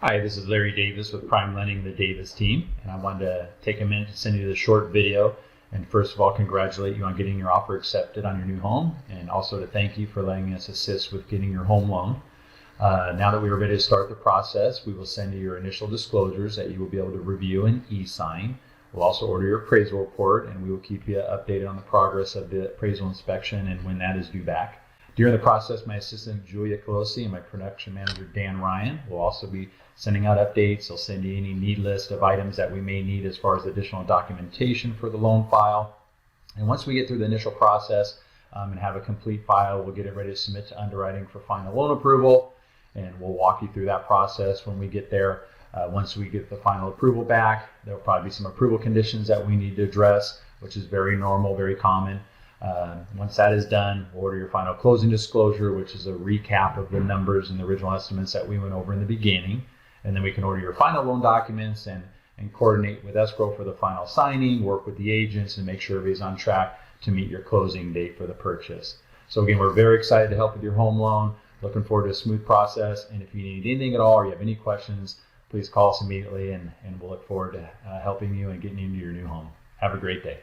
Hi, this is Larry Davis with PrimeLending, the Davis team, and I wanted to take a minute to send you this short video and first of all congratulate you on getting your offer accepted on your new home, and also to thank you for letting us assist with getting your home loan. Now that we are ready to start the process, we will send you your initial disclosures that you will be able to review and e-sign. We'll also order your appraisal report, and we will keep you updated on the progress of the appraisal inspection and when that is due back. During the process, my assistant Julia Colosi and my production manager Dan Ryan will also be sending out updates. They'll send you any need list of items that we may need as far as additional documentation for the loan file. And once we get through the initial process and have a complete file, we'll get it ready to submit to underwriting for final loan approval. And we'll walk you through that process when we get there. Once we get the final approval back, there'll probably be some approval conditions that we need to address, which is very normal, very common. Once that is done, we'll order your final closing disclosure, which is a recap of the numbers and the original estimates that we went over in the beginning. And then we can order your final loan documents and coordinate with escrow for the final signing, work with the agents, and make sure everybody's on track to meet your closing date for the purchase. So again, we're very excited to help with your home loan. Looking forward to a smooth process. And if you need anything at all or you have any questions, please call us immediately, and we'll look forward to helping you and getting you into your new home. Have a great day.